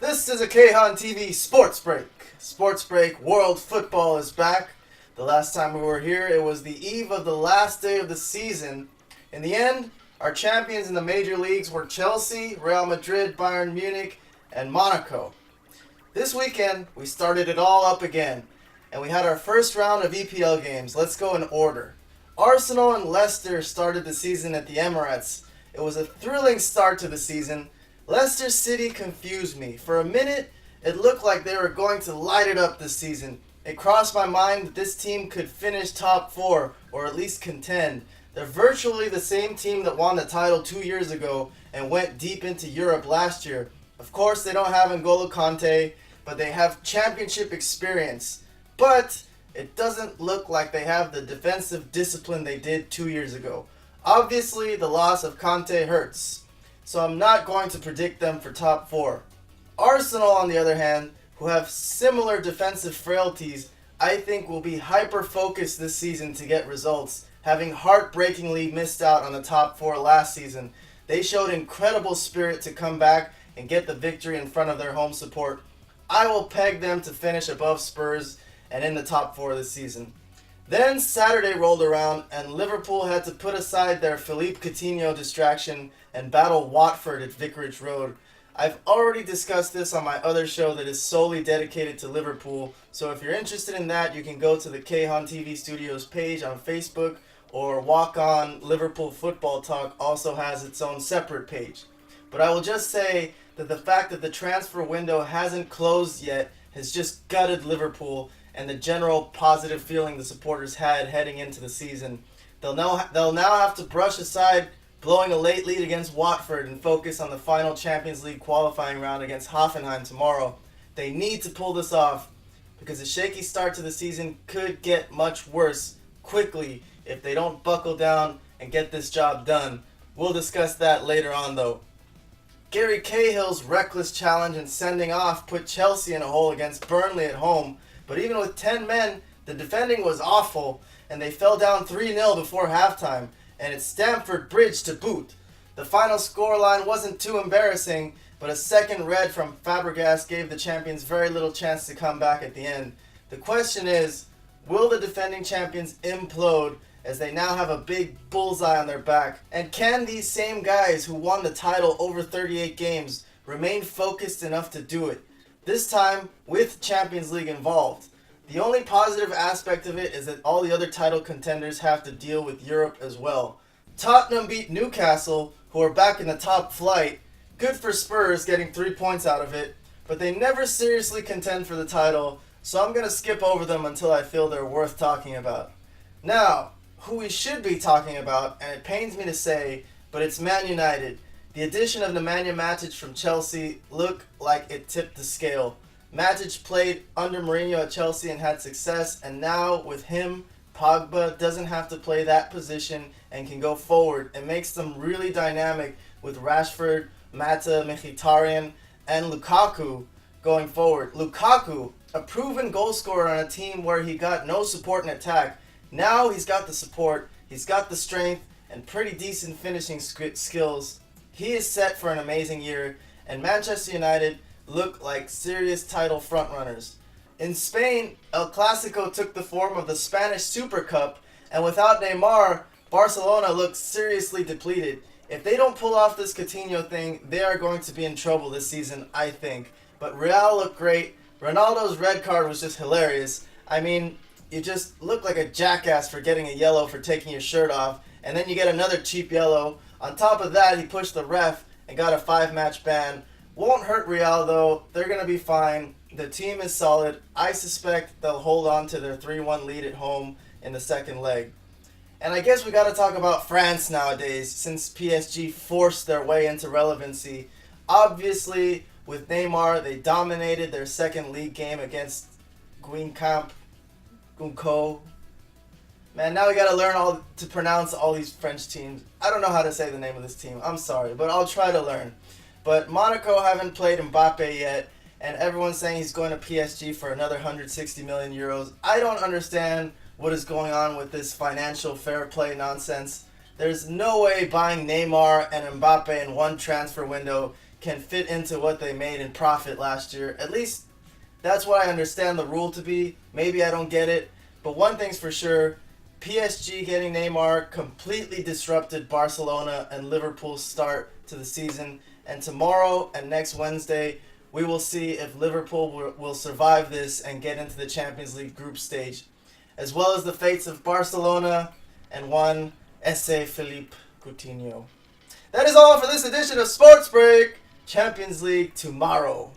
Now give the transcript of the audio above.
This is a Kahan TV Sports Break. Sports Break World Football is back. The last time we were here, it was the eve of the last day of the season. In the end, our champions in the major leagues were Chelsea, Real Madrid, Bayern Munich, and Monaco. This weekend, we started it all up again, and we had our first round of EPL games. Let's go in order. Arsenal and Leicester started the season at the Emirates. It was a thrilling start to the season. Leicester City confused me. For a minute, it looked like they were going to light it up this season. It crossed my mind that this team could finish top 4, or at least contend. They're virtually the same team that won the title 2 years ago and went deep into Europe last year. Of course, they don't have N'Golo Kante, but they have championship experience. But it doesn't look like they have the defensive discipline they did 2 years ago. Obviously, the loss of Kante hurts, so I'm not going to predict them for top 4. Arsenal, on the other hand, who have similar defensive frailties, I think will be hyper-focused this season to get results, having heartbreakingly missed out on the top 4 last season. They showed incredible spirit to come back and get the victory in front of their home support. I will peg them to finish above Spurs and in the top 4 this season. Then Saturday rolled around and Liverpool had to put aside their Philippe Coutinho distraction and battle Watford at Vicarage Road. I've already discussed this on my other show that is solely dedicated to Liverpool, so if you're interested in that, you can go to the Kahan TV Studios page on Facebook, or Walk On Liverpool Football Talk also has its own separate page. But I will just say that the fact that the transfer window hasn't closed yet has just gutted Liverpool and the general positive feeling the supporters had heading into the season. They'll now have to brush aside blowing a late lead against Watford and focus on the final Champions League qualifying round against Hoffenheim tomorrow. They need to pull this off because a shaky start to the season could get much worse quickly if they don't buckle down and get this job done. We'll discuss that later on though. Gary Cahill's reckless challenge and sending off put Chelsea in a hole against Burnley at home, but even with 10 men, the defending was awful and they fell down 3-0 before halftime, and it's Stamford Bridge to boot. The final scoreline wasn't too embarrassing, but a second red from Fabregas gave the champions very little chance to come back at the end. The question is, will the defending champions implode as they now have a big bullseye on their back? And can these same guys who won the title over 38 games remain focused enough to do it? This time with Champions League involved. The only positive aspect of it is that all the other title contenders have to deal with Europe as well. Tottenham beat Newcastle, who are back in the top flight. Good for Spurs getting 3 points out of it, but they never seriously contend for the title, so I'm going to skip over them until I feel they're worth talking about. Now, who we should be talking about, and it pains me to say, but it's Man United. The addition of Nemanja Matic from Chelsea looked like it tipped the scale. Matic played under Mourinho at Chelsea and had success, and now with him, Pogba doesn't have to play that position and can go forward. It makes them really dynamic with Rashford, Mata, Mkhitaryan, and Lukaku going forward. Lukaku, a proven goal scorer on a team where he got no support in attack. Now he's got the support, he's got the strength, and pretty decent finishing skills. He is set for an amazing year, and Manchester United look like serious title frontrunners. In Spain, El Clasico took the form of the Spanish Super Cup, and without Neymar, Barcelona looks seriously depleted. If they don't pull off this Coutinho thing, they are going to be in trouble this season, I think. But Real looked great. Ronaldo's red card was just hilarious. I mean, you just look like a jackass for getting a yellow for taking your shirt off, and then you get another cheap yellow. On top of that, he pushed the ref and got a 5-match ban. Won't hurt Real though, they're going to be fine. The team is solid. I suspect they'll hold on to their 3-1 lead at home in the second leg. And I guess we got to talk about France nowadays, since PSG forced their way into relevancy. Obviously, with Neymar, they dominated their second league game against Guingamp. Man, now we gotta learn to pronounce all these French teams. I don't know how to say the name of this team. I'm sorry, but I'll try to learn. But Monaco haven't played Mbappe yet, and everyone's saying he's going to PSG for another 160 million euros. I don't understand what is going on with this financial fair play nonsense. There's no way buying Neymar and Mbappe in one transfer window can fit into what they made in profit last year. At least that's what I understand the rule to be. Maybe I don't get it. But one thing's for sure, PSG getting Neymar completely disrupted Barcelona and Liverpool's start to the season. And tomorrow and next Wednesday, we will see if Liverpool will survive this and get into the Champions League group stage, as well as the fates of Barcelona and one S.A. Philippe Coutinho. That is all for this edition of Sports Break. Champions League tomorrow.